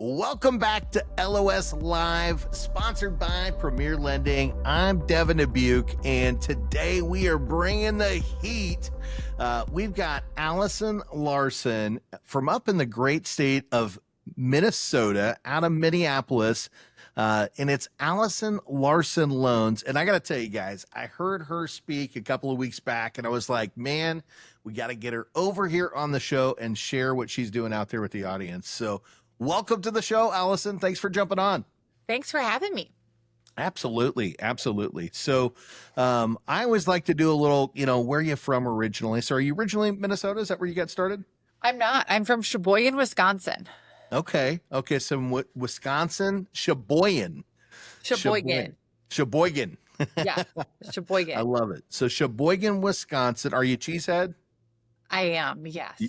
Welcome back to LOS Live, sponsored by Premier Lending. I'm Devin Dubuque, and today we are bringing the heat. We've got Allison Larson from up in the great state of Minnesota, out of Minneapolis, and it's Allison Larson Loans. And I got to tell you guys, I heard her speak a couple of weeks back, and I was like, man, we got to get her over here on the show and share what she's doing out there with the audience. So welcome to the show, Allison. Thanks for jumping on. Thanks for having me. Absolutely. Absolutely. So I always like to do a little, where are you from originally? So are you originally Minnesota? Is that where you got started? I'm not. I'm from Sheboygan, Wisconsin. Okay. So Wisconsin, Sheboygan. Sheboygan. Yeah, Sheboygan. I love it. So Sheboygan, Wisconsin. Are you cheesehead? I am, yes.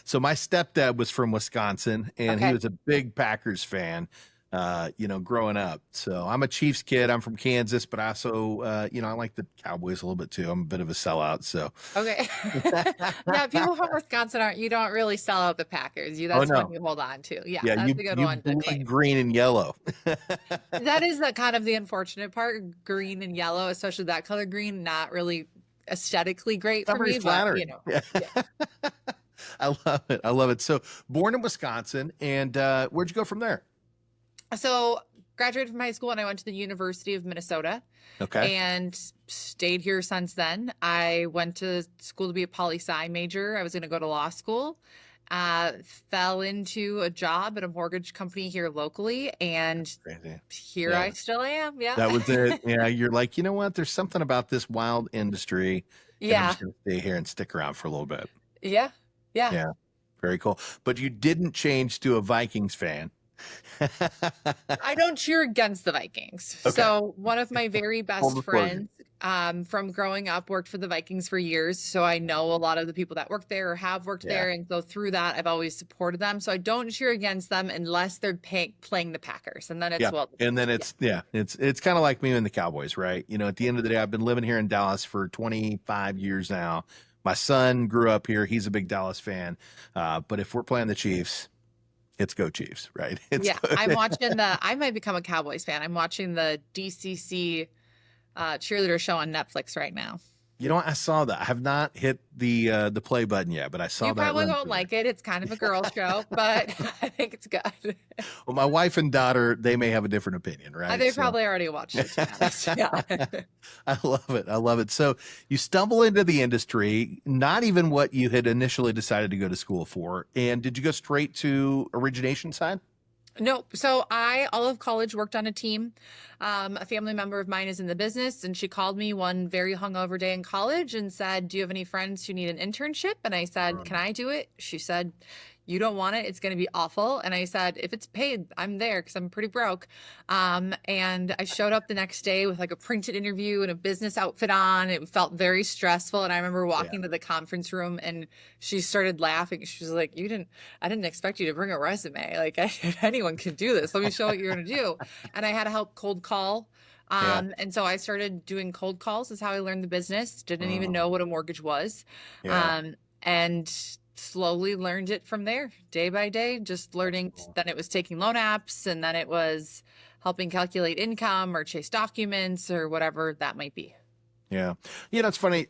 So my stepdad was from Wisconsin, and he was a big Packers fan, growing up. So I'm a Chiefs kid. I'm from Kansas, but I also, I like the Cowboys a little bit too. I'm a bit of a sellout. So okay. Yeah, people from Wisconsin you don't really sell out the Packers. That's one you hold on to. Yeah, that's a good one to claim. Green and yellow. That is kind of the unfortunate part. Green and yellow, especially that color green, not really aesthetically great for me, but Yeah. I love it. So born in Wisconsin, and where'd you go from there? So graduated from high school and I went to the University of Minnesota. Okay. And stayed here since then. I went to school to be a poli-sci major. I was going to go to law school. Fell into a job at a mortgage company here locally, and here I still am. Yeah. That was it. Yeah. You're like, you know what? There's something about this wild industry. Yeah. I'm just going to stay here and stick around for a little bit. Yeah. Very cool. But you didn't change to a Vikings fan. I don't cheer against the Vikings. Okay. So one of my very best friends from growing up worked for the Vikings for years. So I know a lot of the people that work there or have worked there. And so through that, I've always supported them. So I don't cheer against them unless they're playing the Packers. And then it's it's kind of like me and the Cowboys, right? At the end of the day, I've been living here in Dallas for 25 years now. My son grew up here. He's a big Dallas fan. But if we're playing the Chiefs, it's go Chiefs, right? I'm watching I might become a Cowboys fan. I'm watching the DCC cheerleader show on Netflix right now. I saw that. I have not hit the play button yet, but I saw that. You probably won't like it. It's kind of a girl show, but I think it's good. Well, my wife and daughter, they may have a different opinion, right? They probably already watched it. Yeah. I love it. So you stumble into the industry, not even what you had initially decided to go to school for. And did you go straight to origination side? No. So all of college worked on a team. A family member of mine is in the business, and she called me one very hungover day in college and said, do you have any friends who need an internship? And I said, can I do it? She said, you don't want it. It's going to be awful. And I said, if it's paid, I'm there because I'm pretty broke. And I showed up the next day with like a printed interview and a business outfit on. It felt very stressful. And I remember walking to the conference room and she started laughing. She was like, I didn't expect you to bring a resume. Like anyone can do this. Let me show what you're going to do. And I had to help cold call. And so I started doing cold calls. Is how I learned the business. Didn't even know what a mortgage was. And slowly learned it from there, day by day, just learning. Then it was taking loan apps, and then it was helping calculate income or chase documents or whatever that might be. Yeah. It's funny.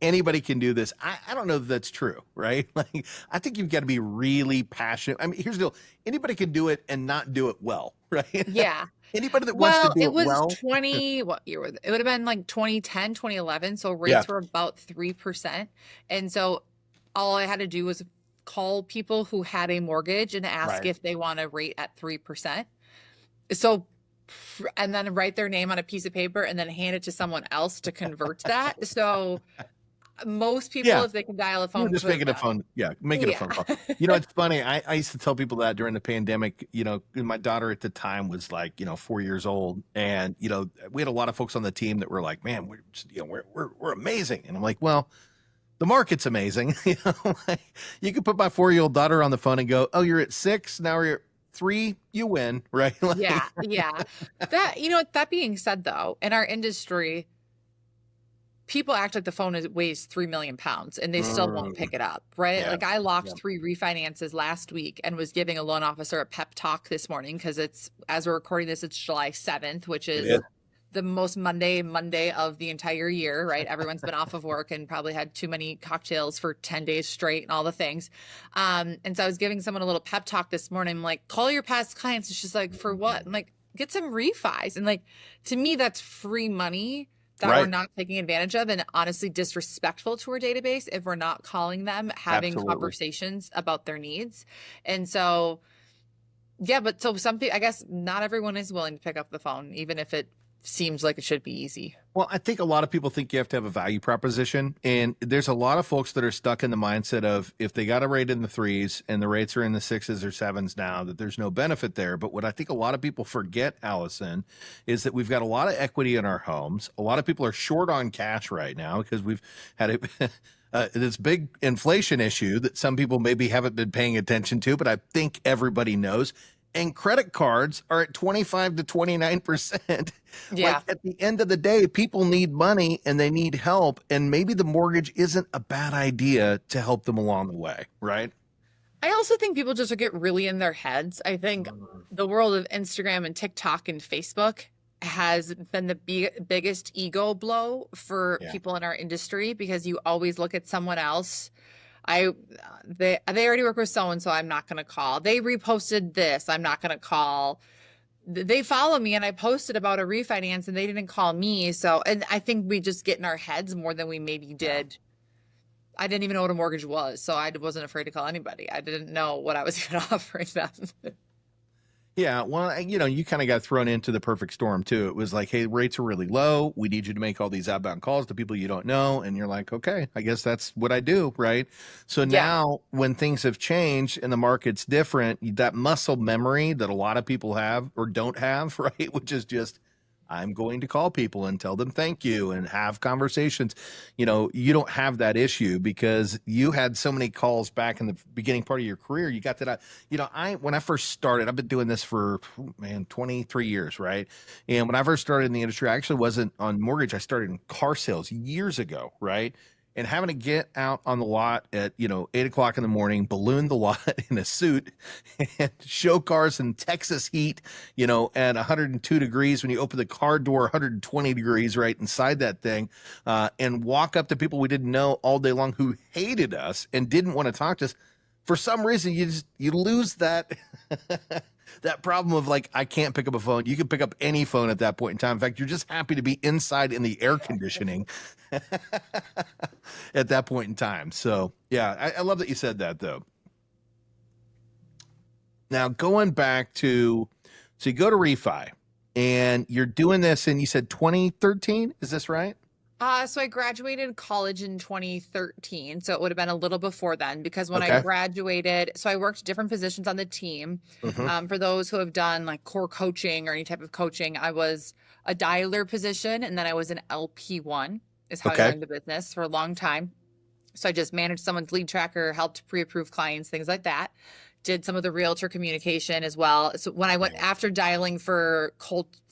Anybody can do this. I don't know if that's true, right? Like, I think you've got to be really passionate. I mean, here's the deal. Anybody can do it and not do it well, right? Yeah. Anybody that wants to do it well. What year was it? It would have been like 2010, 2011. So rates were about 3%. And so all I had to do was call people who had a mortgage and ask if they want a rate at 3%. So, and then write their name on a piece of paper and then hand it to someone else to convert that. So most people, if they can dial a phone, just make it a phone. Yeah. Make it a phone call. It's funny. I used to tell people that during the pandemic, my daughter at the time was like, 4 years old. And, we had a lot of folks on the team that were like, man, we're amazing. And I'm like, well, the market's amazing. You could put my 4-year-old daughter on the phone and go, oh, you're at 6. Now you're at 3, you win. Right. Yeah. That being said though, in our industry, people act like the phone weighs 3 million pounds and they still won't Mm, pick it up, right? yeah. Like I locked Yeah. 3 refinances last week and was giving a loan officer a pep talk this morning because as we're recording this, it's July 7th, which It is is. the most Monday of the entire year, right? Everyone's been off of work and probably had too many cocktails for 10 days straight and all the things. And so I was giving someone a little pep talk this morning. I'm like, call your past clients. It's just like, for what? I'm like, get some refis. And like, to me, that's free money that we're Right. not taking advantage of, and honestly disrespectful to our database if we're not calling them, having Absolutely. conversations about their needs. And so, yeah, but so some people, I guess not everyone is willing to pick up the phone, even if it seems like it should be easy. Well, I think a lot of people think you have to have a value proposition. And there's a lot of folks that are stuck in the mindset of if they got a rate in the 3s and the rates are in the 6s or 7s now, that there's no benefit there. But what I think a lot of people forget, Allison, is that we've got a lot of equity in our homes. A lot of people are short on cash right now because we've had this big inflation issue that some people maybe haven't been paying attention to, but I think everybody knows. And credit cards are at 25 to 29%. Yeah. Like at the end of the day, people need money and they need help. And maybe the mortgage isn't a bad idea to help them along the way, right? I also think people just get really in their heads. I think the world of Instagram and TikTok and Facebook has been the biggest ego blow for Yeah. people in our industry because you always look at someone else. They already work with so and so. I'm not going to call. They reposted this. I'm not going to call. They follow me and I posted about a refinance and they didn't call me. So, and I think we just get in our heads more than we maybe did. I didn't even know what a mortgage was, so I wasn't afraid to call anybody. I didn't know what I was even offering them. Yeah, well, you kind of got thrown into the perfect storm too. It was like, hey, rates are really low. We need you to make all these outbound calls to people you don't know. And you're like, okay, I guess that's what I do, right? So Yeah. now when things have changed and the market's different, that muscle memory that a lot of people have or don't have, right? Which is just, I'm going to call people and tell them thank you and have conversations. You don't have that issue because you had so many calls back in the beginning part of your career. You got that. When I first started, I've been doing this for 23 years, right? And when I first started in the industry, I actually wasn't on mortgage. I started in car sales years ago, right? And having to get out on the lot at 8 o'clock in the morning, balloon the lot in a suit, and show cars in Texas heat, at 102 degrees when you open the car door, 120 degrees right inside that thing, and walk up to people we didn't know all day long who hated us and didn't want to talk to us. For some reason, you lose that that problem of like, I can't pick up a phone. You can pick up any phone at that point in time. In fact, you're just happy to be inside in the air conditioning at that point in time. So yeah, I love that you said that though. Now going back to, so you go to refi and you're doing this and you said 2013, is this right? So I graduated college in 2013. So it would have been a little before then because when Okay. I graduated, so I worked different positions on the team. Mhm. For those who have done like core coaching or any type of coaching, I was a dialer position and then I was an LP1 is how Okay. I learned the business for a long time. So I just managed someone's lead tracker, helped pre-approve clients, things like that. Did some of the realtor communication as well. So when I went after dialing for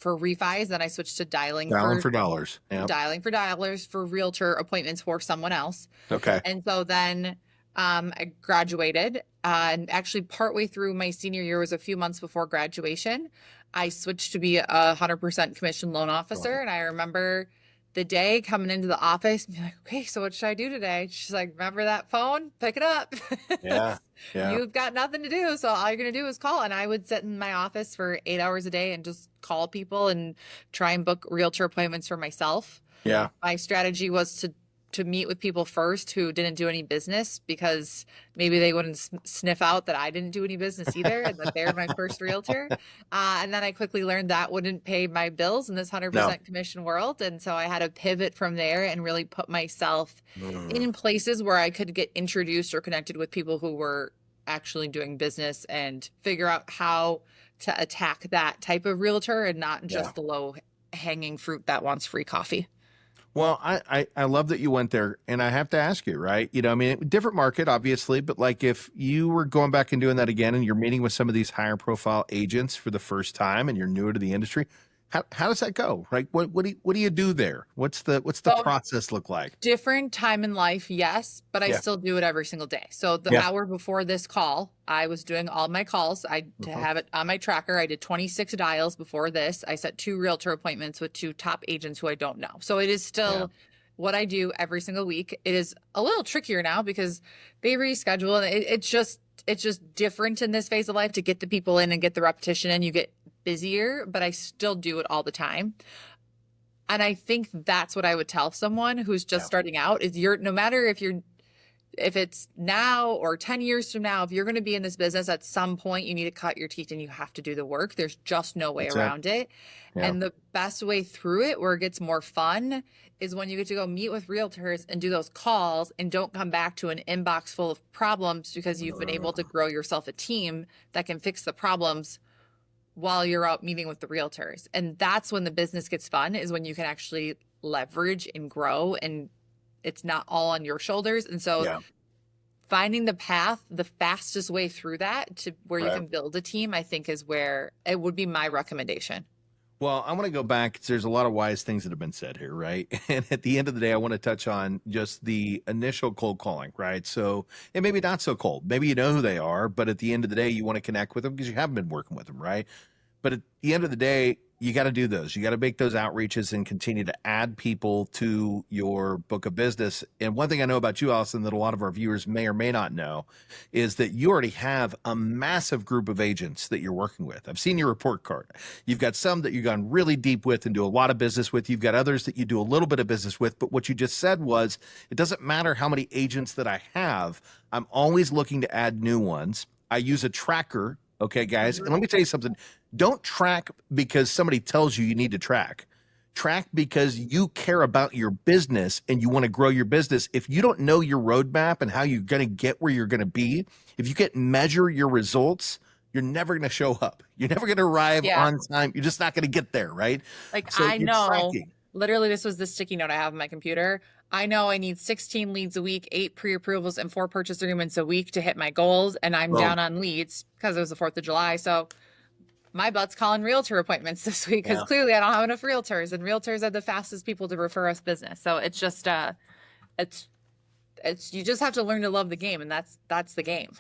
refis, then I switched to dialing for dollars. Yeah. dialing for dollars for realtor appointments for someone else. Okay. And so then I graduated and actually partway through my senior year was a few months before graduation. I switched to be a 100% commission loan officer. And I remember the day coming into the office and be like, okay, so what should I do today? She's like, remember that phone? Pick it up. Yeah. Yeah. You've got nothing to do. So all you're going to do is call. And I would sit in my office for 8 hours a day and just call people and try and book realtor appointments for myself. Yeah. My strategy was to meet with people first who didn't do any business because maybe they wouldn't sniff out that I didn't do any business either and that they're my first realtor. And then I quickly learned that wouldn't pay my bills in this 100% commission world. And so I had to pivot from there and really put myself in places where I could get introduced or connected with people who were actually doing business and figure out how to attack that type of realtor and not just the low hanging fruit that wants free coffee. Well, I love that you went there, and I have to ask you, right? I mean, different market, obviously, but like if you were going back and doing that again and you're meeting with some of these higher profile agents for the first time and you're newer to the industry, How does that go? Like, what do you do there? What's the So process look like? different time in life, yes, but I Yeah. still do it every single day. So the Yeah. hour before this call, I was doing all my calls. To Uh-huh. have it on my tracker. I did 26 dials before this. I set 2 realtor appointments with 2 top agents who I don't know. So it is Yeah. still what I do every single week. It is a little trickier now because they reschedule, and it's just different in this phase of life to get the people in and get the repetition in. You get busier, but I still do it all the time. And I think that's what I would tell someone who's just Yeah. starting out is no matter if it's now or 10 years from now, if you're going to be in this business at some point, you need to cut your teeth and you have to do the work. There's just no way That's it. around it. Yeah. And the best way through it, where it gets more fun, is when you get to go meet with realtors and do those calls and don't come back to an inbox full of problems because you've been able to grow yourself a team that can fix the problems while you're out meeting with the realtors. And that's when the business gets fun, is when you can actually leverage and grow and it's not all on your shoulders. And so Yeah. finding the path, the fastest way through that to where you Right. can build a team, I think is where it would be my recommendation. Well, I want to go back. There's a lot of wise things that have been said here, right? And at the end of the day, I want to touch on just the initial cold calling, right? So, and maybe not so cold. Maybe you know who they are, but at the end of the day, you want to connect with them because you haven't been working with them, right? But at the end of the day, you got to do those. You got to make those outreaches and continue to add people to your book of business. And one thing I know about you, Allison, that a lot of our viewers may or may not know is that you already have a massive group of agents that you're working with. I've seen your report card. You've got some that you've gone really deep with and do a lot of business with. You've got others that you do a little bit of business with. But what you just said was, it doesn't matter how many agents that I have, I'm always looking to add new ones. I use a tracker. Okay, guys. And let me tell you something. Don't track because somebody tells you need to track. Track because you care about your business and you want to grow your business. If you don't know your roadmap and how you're going to get where you're going to be, if you can't measure your results, you're never going to show up. You're never going to arrive on time. You're just not going to get there, right? Like, So I you're know, tracking. literally, this was the sticky note I have on my computer. I know I need 16 leads a week, 8 pre-approvals, and 4 purchase agreements a week to hit my goals. And I'm Boom. down on leads because it was the 4th of July. So my butt's calling realtor appointments this week because Yeah. clearly I don't have enough realtors, and realtors are the fastest people to refer us business. So it's just, it's you just have to learn to love the game, and that's the game.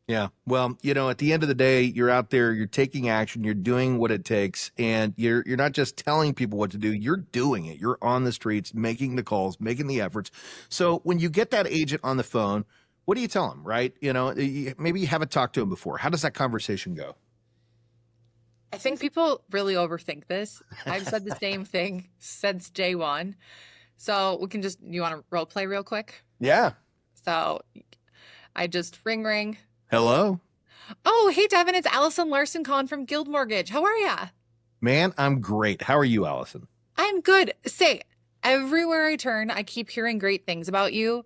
Yeah. Well, you know, at the end of the day, you're out there, you're taking action, you're doing what it takes, and you're not just telling people what to do, you're doing it. You're on the streets, making the calls, making the efforts. So when you get that agent on the phone, what do you tell them, right? You know, maybe you haven't talked to him before. How does that conversation go? I think people really overthink this. I've said the same thing since day one. So we can you want to role play real quick? Yeah. So I just ring. Hello. Oh, hey, Devin, it's Allison Larson calling from Guild Mortgage. How are ya? Man, I'm great. How are you, Allison? I'm good. Say, everywhere I turn, I keep hearing great things about you.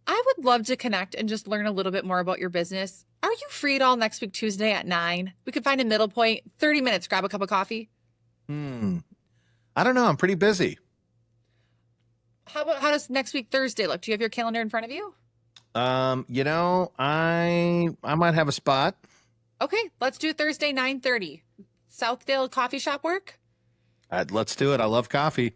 I would love to connect and just learn a little bit more about your business. Are you free at all next week, Tuesday at 9? We could find a middle point, 30 minutes, grab a cup of coffee. I don't know. I'm pretty busy. How does next week, Thursday look? Do you have your calendar in front of you? You know, I might have a spot. Okay, let's do Thursday, 9:30. Southdale Coffee Shop work? Let's do it. I love coffee.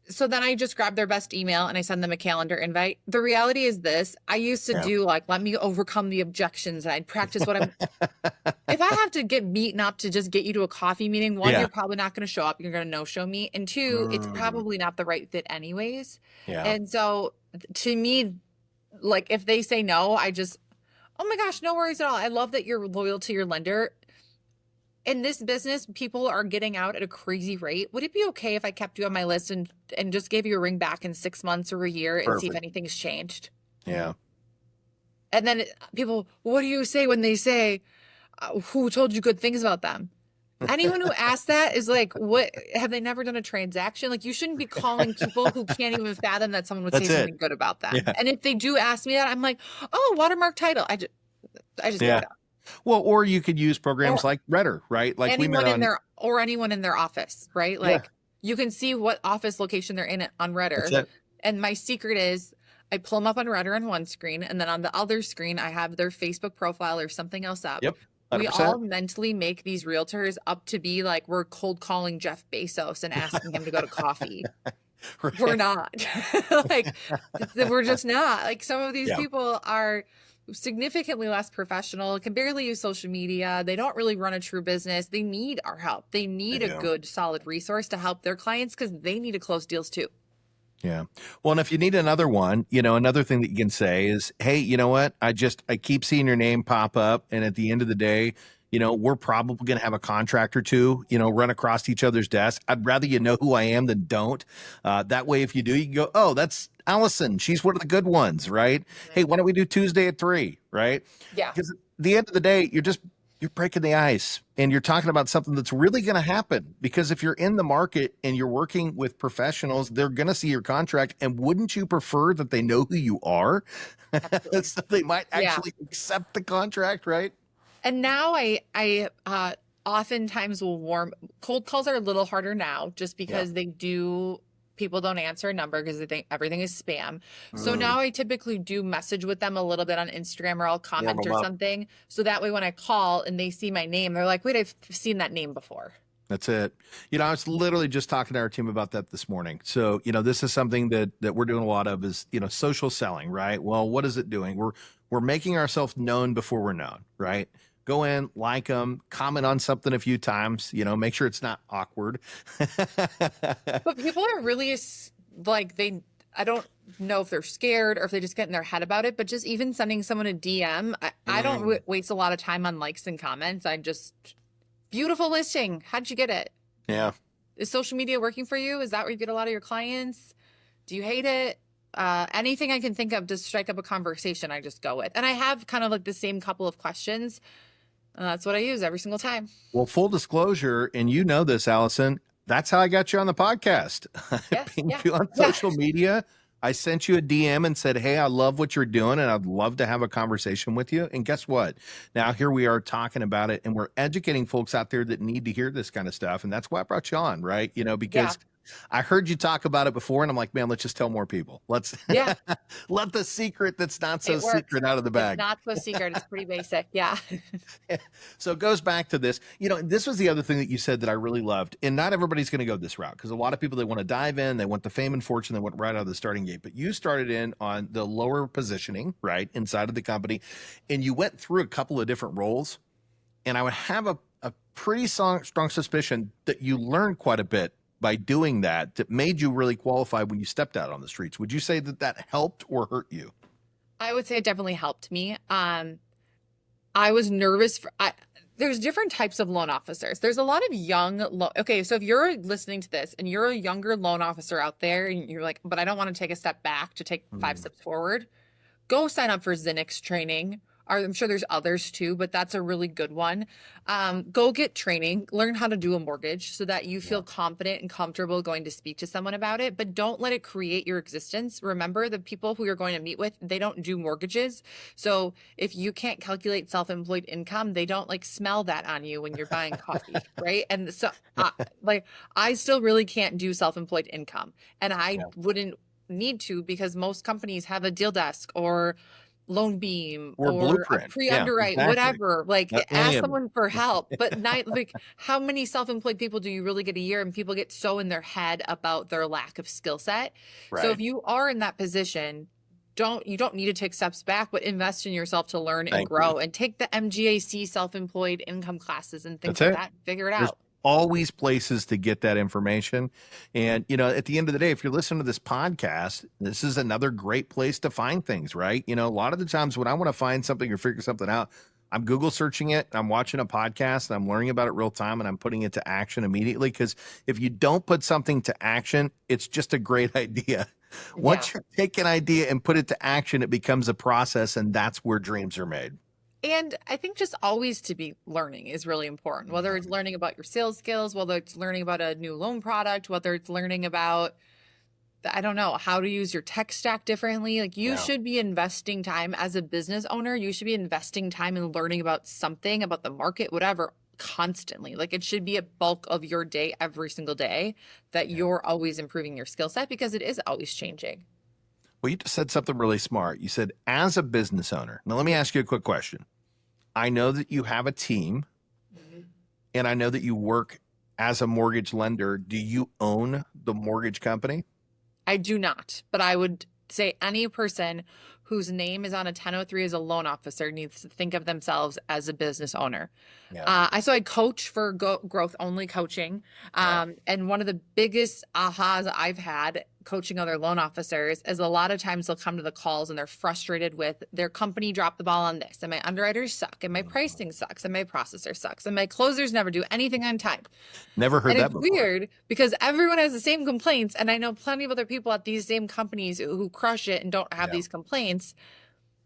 So then I just grab their best email and I send them a calendar invite. The reality is this. I used to do let me overcome the objections, and I'd practice what I'm. If I have to get beaten up to just get you to a coffee meeting, one, you're probably not going to show up. You're going to no-show me. And 2, it's probably not the right fit anyways. Yeah. And so to me, like, if they say no, I just, oh my gosh, no worries at all. I love that you're loyal to your lender. In this business, people are getting out at a crazy rate. Would it be okay if I kept you on my list and just gave you a ring back in 6 months or a year and see if anything's changed? Yeah. And then people, what do you say when they say, who told you good things about them? Anyone who asks that is like, what, have they never done a transaction? Like, you shouldn't be calling people who can't even fathom that someone would say something good about them. Yeah. And if they do ask me that, I'm like, oh, watermark title. I just give it up. Well, or you could use programs like Redder, right? Like anyone anyone in their office, right? Like you can see what office location they're in on Redder. And my secret is I pull them up on Redder on one screen, and then on the other screen I have their Facebook profile or something else up. Yep. We 100%. all mentally make these realtors up to be like we're cold calling Jeff Bezos and asking him to go to coffee. We're Right. not. Like we're just not. Like some of these Yeah. people are significantly less professional, can barely use social media. They don't really run a true business. They need our help. They They need a do. good, solid resource to help their clients because they need to close deals too. Yeah. Well, and if you need another one, another thing that you can say is, hey, you know what? I keep seeing your name pop up. And at the end of the day, we're probably going to have a contract or two, run across each other's desk. I'd rather you know who I am than don't. That way, if you do, you can go, oh, that's Allison. She's one of the good ones, right? Hey, why don't we do Tuesday at 3, right? Yeah. Because at the end of the day, you're breaking the ice and you're talking about something that's really going to happen, because if you're in the market and you're working with professionals, they're going to see your contract. And wouldn't you prefer that they know who you are? Absolutely. So they might Yeah. actually accept the contract, right? And now I oftentimes will cold calls are a little harder now just because people don't answer a number because they think everything is spam. So now I typically do message with them a little bit on Instagram, or I'll comment or something. So that way when I call and they see my name, they're like, wait, I've seen that name before. That's it. I was literally just talking to our team about that this morning. So, this is something that we're doing a lot of is, social selling, right? Well, what is it doing? We're making ourselves known before we're known, right? Go in, like them, comment on something a few times, make sure it's not awkward. But people are really like, I don't know if they're scared or if they just get in their head about it, but just even sending someone a DM, I don't waste a lot of time on likes and comments. Beautiful listing. How'd you get it? Yeah. Is social media working for you? Is that where you get a lot of your clients? Do you hate it? Anything I can think of to strike up a conversation, I just go with. And I have kind of like the same couple of questions. That's what I use every single time. Well, full disclosure, and you know this, Allison, that's how I got you on the podcast. Yes, I pinged you on social media. I sent you a DM and said, hey, I love what you're doing and I'd love to have a conversation with you. And guess what? Now here we are talking about it, and we're educating folks out there that need to hear this kind of stuff. And that's why I brought you on, right? Because I heard you talk about it before and I'm like, man, let's just tell more people. Let's let the secret that's not so secret out of the bag. It's not so secret. It's pretty basic. Yeah. So it goes back to this, this was the other thing that you said that I really loved. And not everybody's going to go this route, because a lot of people, they want to dive in, they want the fame and fortune, they went right out of the starting gate. But you started in on the lower positioning, right, inside of the company, and you went through a couple of different roles. And I would have a pretty strong suspicion that you learned quite a bit by doing that made you really qualified when you stepped out on the streets. Would you say that helped or hurt you? I would say it definitely helped me. I was nervous there's different types of loan officers. There's a lot of young okay, so if you're listening to this and you're a younger loan officer out there and you're like, but I don't want to take a step back to take 5 steps forward, go sign up for Zinix training. I'm sure there's others too, but that's a really good one. Go get training, learn how to do a mortgage so that you feel confident and comfortable going to speak to someone about it, but don't let it create your existence. Remember, the people who you're going to meet with, they don't do mortgages. So if you can't calculate self-employed income, they don't like smell that on you when you're buying coffee, right? And so I still really can't do self-employed income, and I wouldn't need to, because most companies have a deal desk or Loan Beam or Blueprint, pre-underwrite, whatever. Like, ask someone for help. But not like, how many self-employed people do you really get a year? And people get so in their head about their lack of skill set. Right. So if you are in that position, you don't need to take steps back, but invest in yourself to learn and grow, and take the MGAC self-employed income classes and things like that. Figure it out. Always places to get that information. And, at the end of the day, if you're listening to this podcast, this is another great place to find things, right? A lot of the times when I want to find something or figure something out, I'm Google searching it, I'm watching a podcast, and I'm learning about it real time, and I'm putting it to action immediately. Because if you don't put something to action, it's just a great idea. Once you take an idea and put it to action, it becomes a process, and that's where dreams are made. And I think just always to be learning is really important, whether it's learning about your sales skills, whether it's learning about a new loan product, whether it's learning about, I don't know, how to use your tech stack differently. Like, you should be investing time as a business owner. You should be investing time in learning about something, about the market, whatever, constantly. Like, it should be a bulk of your day every single day that you're always improving your skill set, because it is always changing. Well, you just said something really smart. You said, as a business owner. Now, let me ask you a quick question. I know that you have a team, and I know that you work as a mortgage lender. Do you own the mortgage company? I do not, but I would say any person whose name is on a 1003 as a loan officer needs to think of themselves as a business owner. Yeah. I coach for growth only coaching. Yeah. And one of the biggest ahas I've had coaching other loan officers is a lot of times they'll come to the calls and they're frustrated with their company dropped the ball on this, and my underwriters suck, and my pricing sucks, and my processor sucks, and my closers never do anything on time. Never heard And that it's before. weird because everyone has the same complaints. And I know plenty of other people at these same companies who crush it and don't have Yeah. these complaints.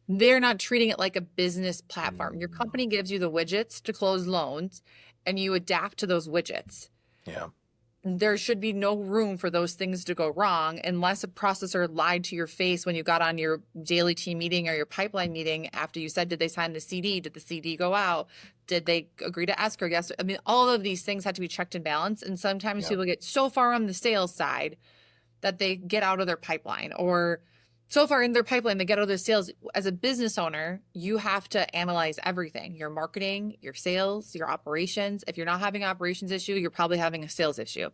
They're not treating it like a business platform. Your company gives you the widgets to close loans and you adapt to those widgets. Yeah. There should be no room for those things to go wrong unless a processor lied to your face when you got on your daily team meeting or your pipeline meeting after you said, did they sign the CD? Did the CD go out? Did they agree to escrow? Yes. I mean, all of these things have to be checked and balanced. And sometimes Yeah. people get so far on the sales side that they get out of their pipeline, or so far in their pipeline, they get out of their sales. As a business owner, you have to analyze everything: your marketing, your sales, your operations. If you're not having an operations issue, you're probably having a sales issue.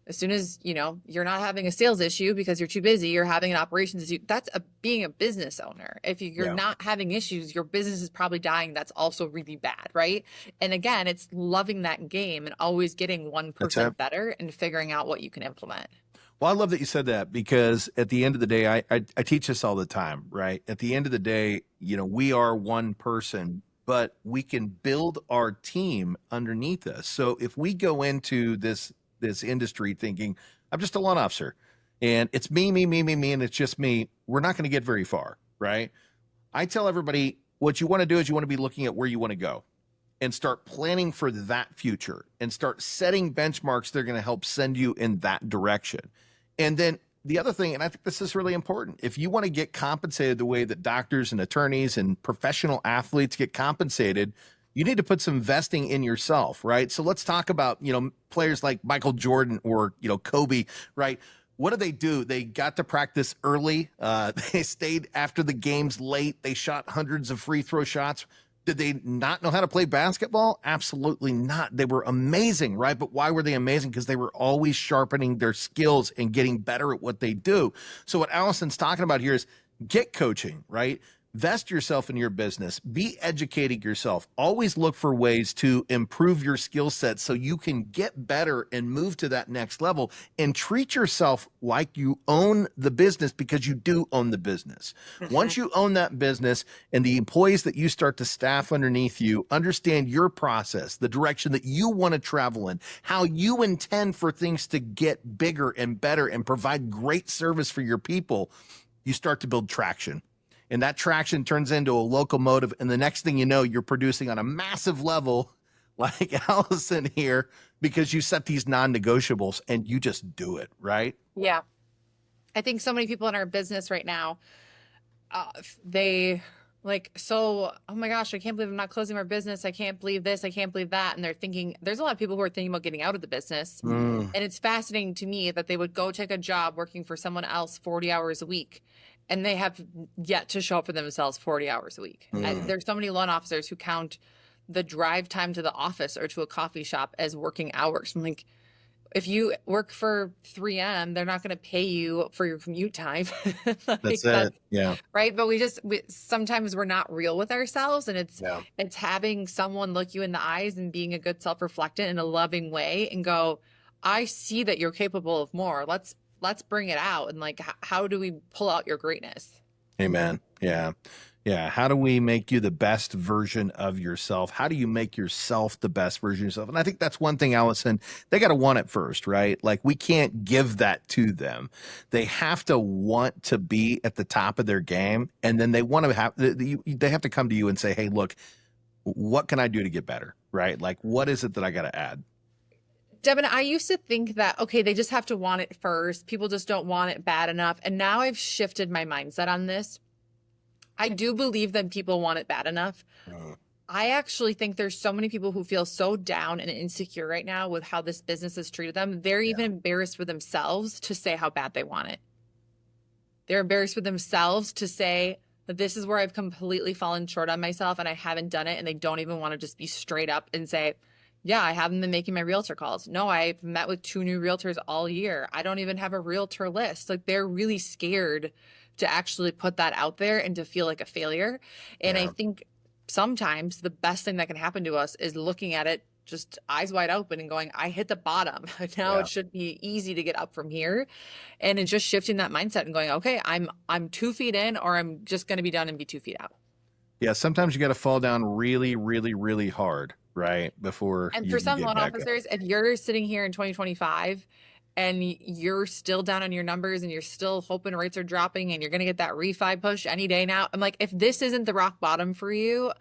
As soon as you're not having a sales issue because you're too busy, you're having an operations issue. That's being a business owner. If you're Yeah. not having issues, your business is probably dying. That's also really bad, right? And again, it's loving that game and always getting That's 1% it. better and figuring out what you can implement. Well, I love that you said that, because at the end of the day, I teach this all the time, right? At the end of the day, we are one person, but we can build our team underneath us. So if we go into this industry thinking, I'm just a loan officer and it's me, and it's just me, we're not going to get very far, right? I tell everybody, what you want to do is you want to be looking at where you want to go and start planning for that future and start setting benchmarks that are going to help send you in that direction. And then the other thing, and I think this is really important, if you want to get compensated the way that doctors and attorneys and professional athletes get compensated, you need to put some investing in yourself, right? So let's talk about, players like Michael Jordan or, Kobe, right? What do? They got to practice early. They stayed after the games late. They shot hundreds of free throw shots. Did they not know how to play basketball? Absolutely not. They were amazing, right? But why were they amazing? Because they were always sharpening their skills and getting better at what they do. So what Allison's talking about here is get coaching, right? Vest yourself in your business. Be educating yourself. Always look for ways to improve your skill set so you can get better and move to that next level, and treat yourself like you own the business, because you do own the business. Once you own that business and the employees that you start to staff underneath you understand your process, the direction that you want to travel in, how you intend for things to get bigger and better and provide great service for your people, you start to build traction. And that traction turns into a locomotive. And the next thing you know, you're producing on a massive level like Allison here, because you set these non-negotiables and you just do it, right? Yeah. I think so many people in our business right now, they oh my gosh, I can't believe I'm not closing our business. I can't believe this. I can't believe that. And they're thinking, there's a lot of people who are thinking about getting out of the business. And it's fascinating to me that they would go take a job working for someone else 40 hours a week, and they have yet to show up for themselves 40 hours a week. There's so many loan officers who count the drive time to the office or to a coffee shop as working hours. I'm like, if you work for 3M, they're not going to pay you for your commute time. That's it. Yeah. Right. But sometimes we're not real with ourselves, and it's having someone look you in the eyes and being a good self-reflectant in a loving way and go, I see that you're capable of more. Let's bring it out. And how do we pull out your greatness? Amen. Yeah. Yeah. How do we make you the best version of yourself? How do you make yourself the best version of yourself? And I think that's one thing, Allison, they got to want it first, right? Like, we can't give that to them. They have to want to be at the top of their game. And then they want to they have to come to you and say, hey, look, what can I do to get better? Right? Like, what is it that I got to add? Devin, I used to think that, okay, they just have to want it first. People just don't want it bad enough. And now I've shifted my mindset on this. I do believe that people want it bad enough. I actually think there's so many people who feel so down and insecure right now with how this business has treated them. They're even embarrassed with themselves to say how bad they want it. They're embarrassed with themselves to say, But this is where I've completely fallen short on myself and I haven't done it. And they don't even want to just be straight up and say, yeah, I haven't been making my realtor calls. No, I've met with 2 new realtors all year. I don't even have a realtor list. Like, they're really scared to actually put that out there and to feel like a failure. And I Yeah. think sometimes the best thing that can happen to us is looking at it just eyes wide open and going, I hit the bottom. Now Yeah. it should be easy to get up from here. And it's just shifting that mindset and going, okay, I'm 2 feet in, or I'm just going to be done and be 2 feet out. Yeah. Sometimes you got to fall down really, really, really hard, right? Before And you for can some get loan back up. officers, if you're sitting here in 2025 and you're still down on your numbers and you're still hoping rates are dropping and you're going to get that refi push any day now, I'm like, if this isn't the rock bottom for you,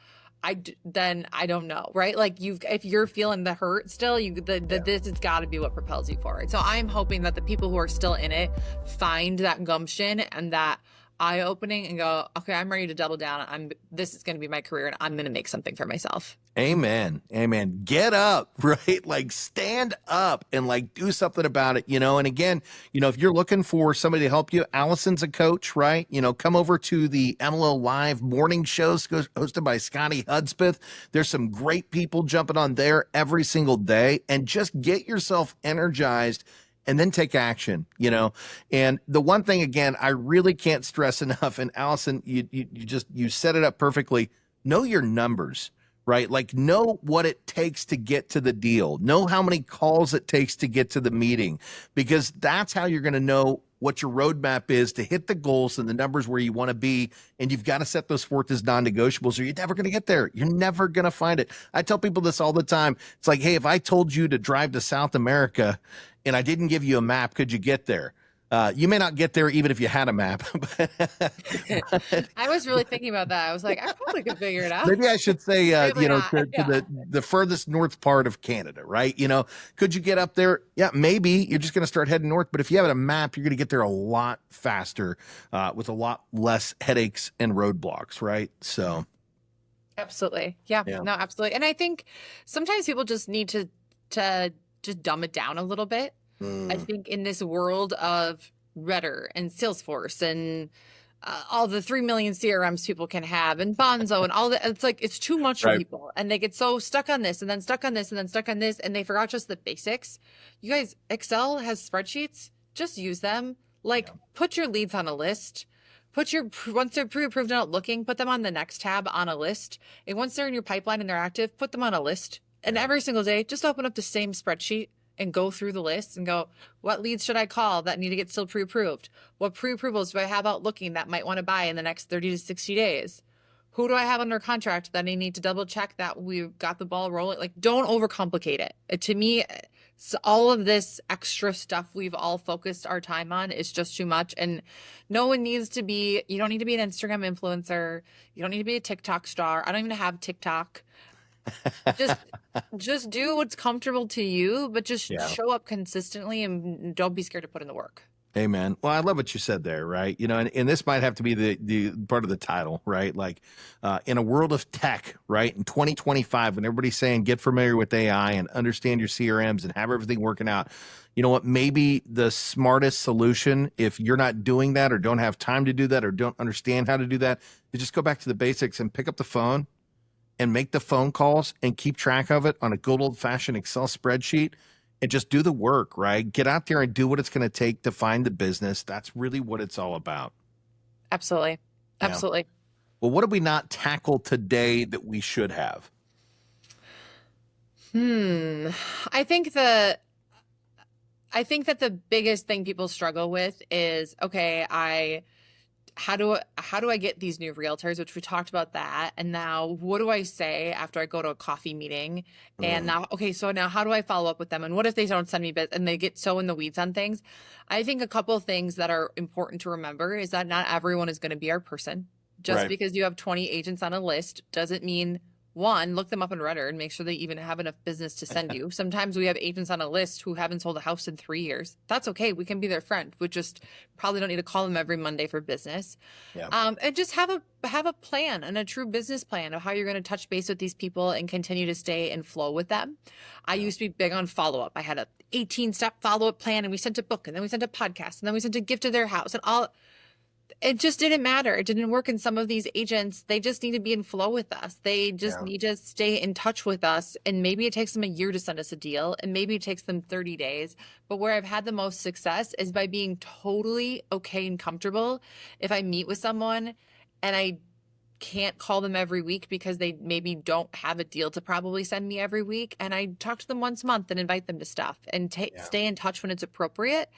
then I don't know, right? Like, if you're feeling the hurt still, this has got to be what propels you forward. So I'm hoping that the people who are still in it find that gumption and that eye opening and go, okay, I'm ready to double down. This is going to be my career and I'm going to make something for myself. Amen. Amen. Get up, right? Like, stand up and like do something about it, And again, if you're looking for somebody to help you, Allison's a coach, right? Come over to the MLO Live morning shows hosted by Scotty Hudspeth. There's some great people jumping on there every single day, and just get yourself energized and then take action, And the one thing, again, I really can't stress enough, and Allison, you set it up perfectly. Know your numbers. Right? Like, know what it takes to get to the deal. Know how many calls it takes to get to the meeting, because that's how you're going to know what your roadmap is to hit the goals and the numbers where you want to be. And you've got to set those forth as non-negotiables, or you're never going to get there. You're never going to find it. I tell people this all the time. It's like, hey, if I told you to drive to South America and I didn't give you a map, could you get there? You may not get there even if you had a map. I was really thinking about that. I was like, I probably could figure it out. Maybe I should say, to Yeah. the furthest north part of Canada, right? Could you get up there? Yeah, maybe. You're just going to start heading north. But if you have a map, you're going to get there a lot faster, with a lot less headaches and roadblocks, right? So. Absolutely. Yeah. No, absolutely. And I think sometimes people just need to just dumb it down a little bit. I think in this world of Redder and Salesforce and all the 3 million CRMs people can have and Bonzo and all that, it's like, it's too much for people. And they get so stuck on this and then stuck on this and then stuck on this. And they forgot just the basics. You guys, Excel has spreadsheets. Just use them. Like, put your leads on a list. Once they're pre-approved and out looking, put them on the next tab on a list. And once they're in your pipeline and they're active, put them on a list. And every single day, just open up the same spreadsheet and go through the list and go, what leads should I call that need to get still pre-approved? What pre-approvals do I have out looking that might want to buy in the next 30 to 60 days? Who do I have under contract that I need to double check that we've got the ball rolling? Like, don't overcomplicate it. To me, all of this extra stuff we've all focused our time on is just too much. And no one needs to be, you don't need to be an Instagram influencer. You don't need to be a TikTok star. I don't even have TikTok. Just do what's comfortable to you, but just show up consistently and don't be scared to put in the work. Amen. Well, I love what you said there, right? And this might have to be the part of the title, right? Like, in a world of tech, right? In 2025, when everybody's saying get familiar with AI and understand your CRMs and have everything working out, you know what? Maybe the smartest solution, if you're not doing that or don't have time to do that or don't understand how to do that, is just go back to the basics and pick up the phone and make the phone calls and keep track of it on a good old-fashioned Excel spreadsheet and just do the work, right? Get out there and do what it's going to take to find the business. That's really what it's all about. Absolutely. Absolutely. Yeah. Well, what did we not tackle today that we should have? I think that the biggest thing people struggle with is, okay, how do I get these new realtors, which we talked about that. And now what do I say after I go to a coffee meeting? And now, okay, so now how do I follow up with them? And what if they don't send me and they get so in the weeds on things? I think a couple of things that are important to remember is that not everyone is going to be our person. Just because you have 20 agents on a list doesn't mean, one, look them up in Redder and make sure they even have enough business to send you. Sometimes we have agents on a list who haven't sold a house in 3 years. That's okay. We can be their friend. We just probably don't need to call them every Monday for business. Yeah. And just have a plan and a true business plan of how you're going to touch base with these people and continue to stay in flow with them. I used to be big on follow-up. I had a 18-step follow-up plan, and we sent a book, and then we sent a podcast, and then we sent a gift to their house, and all. it just didn't matter. It didn't work in some of these agents. They just need to be in flow with us. They just Yeah. need to stay in touch with us. And maybe it takes them a year to send us a deal, and maybe it takes them 30 days. But where I've had the most success is by being totally okay and comfortable. If I meet with someone and I can't call them every week because they maybe don't have a deal to probably send me every week, and I talk to them once a month and invite them to stuff and Yeah. stay in touch when it's appropriate,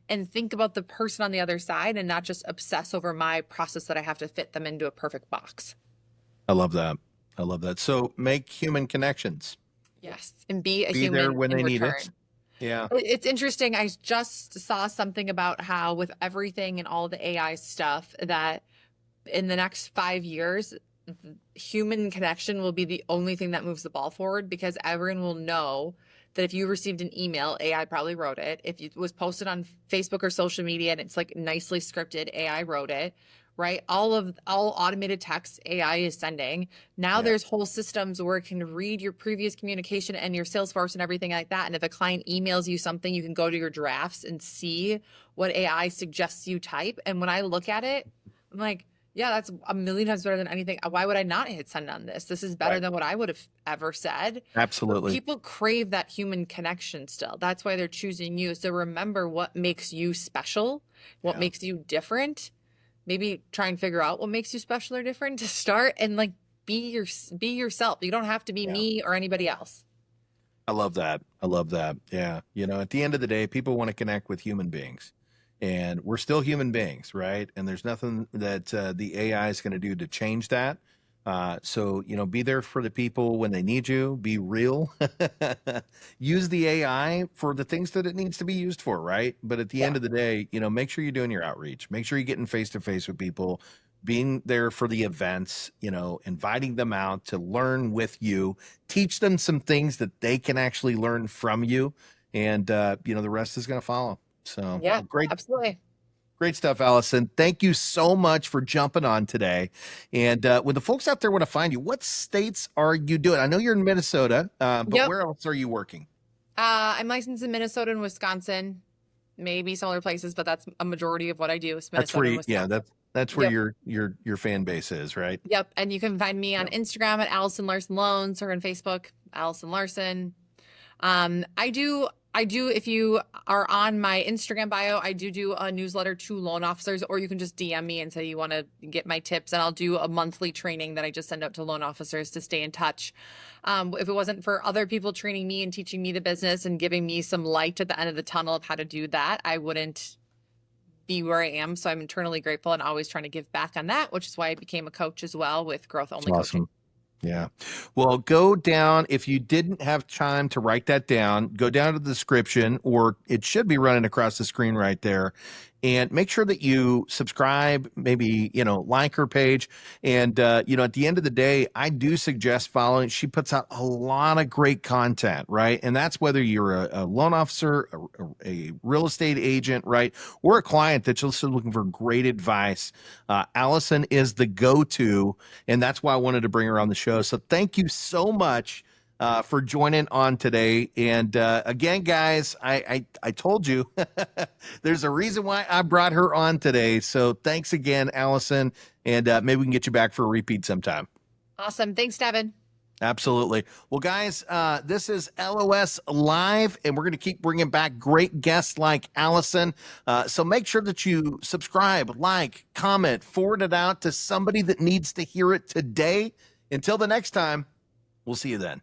and think about the person on the other side and not just obsess over my process that I have to fit them into a perfect box. I love that. I love that. So make human connections. Yes, and be a Be there human when in they need it. return. Yeah. It's interesting. I just saw something about how with everything and all the AI stuff that in the next 5 years, human connection will be the only thing that moves the ball forward, because everyone will know that if you received an email, AI probably wrote it. If it was posted on Facebook or social media and it's like nicely scripted, AI wrote it, right? All automated text AI is sending. Now Yeah. there's whole systems where it can read your previous communication and your Salesforce and everything like that. And if a client emails you something, you can go to your drafts and see what AI suggests you type. And when I look at it, I'm like, yeah, that's a million times better than anything. Why would I not hit send on this? This is better Right. than what I would have ever said. But Absolutely. people crave that human connection still. That's why they're choosing you. So remember what makes you special, what Yeah. makes you different. Maybe try and figure out what makes you special or different to start, and like be yourself. You don't have to be Yeah. me or anybody else. I love that. I love that. Yeah. At the end of the day, people want to connect with human beings, and we're still human beings, right? And there's nothing that the AI is going to do to change that. So, be there for the people when they need you, be real, use the AI for the things that it needs to be used for, right? But at the Yeah. end of the day, make sure you're doing your outreach, make sure you're getting face to face with people, being there for the events, inviting them out to learn with you, teach them some things that they can actually learn from you. And, the rest is going to follow. So, Yeah, well, great, absolutely. great stuff, Allison. Thank you so much for jumping on today. And when the folks out there want to find you, what states are you doing? I know you're in Minnesota, but Yep. where else are you working? I'm licensed in Minnesota and Wisconsin, maybe some other places, but that's a majority of what I do is That's where Minnesota and yeah, Wisconsin. that's where Yep. your fan base is, right? Yep. And you can find me on Yep. Instagram at Allison Larson Loans, or on Facebook, Allison Larson. I do, if you are on my Instagram bio, I do a newsletter to loan officers, or you can just DM me and say you want to get my tips, and I'll do a monthly training that I just send out to loan officers to stay in touch. If it wasn't for other people training me and teaching me the business and giving me some light at the end of the tunnel of how to do that, I wouldn't be where I am. So I'm internally grateful and always trying to give back on that, which is why I became a coach as well with growth It's only coaching. awesome. Yeah. Well, go down. If you didn't have time to write that down, go down to the description, or it should be running across the screen right there. And make sure that you subscribe, maybe, like her page. And, at the end of the day, I do suggest following. She puts out a lot of great content, right? And that's whether you're a loan officer, a real estate agent, right? Or a client that's just looking for great advice. Allison is the go-to, and that's why I wanted to bring her on the show. So thank you so much for joining on today. And again, guys, I told you there's a reason why I brought her on today. So thanks again, Allison, and maybe we can get you back for a repeat sometime. Awesome. Thanks, Devin. Absolutely. Well, guys, this is LOS Live, and we're going to keep bringing back great guests like Allison. So make sure that you subscribe, like, comment, forward it out to somebody that needs to hear it today. Until the next time, we'll see you then.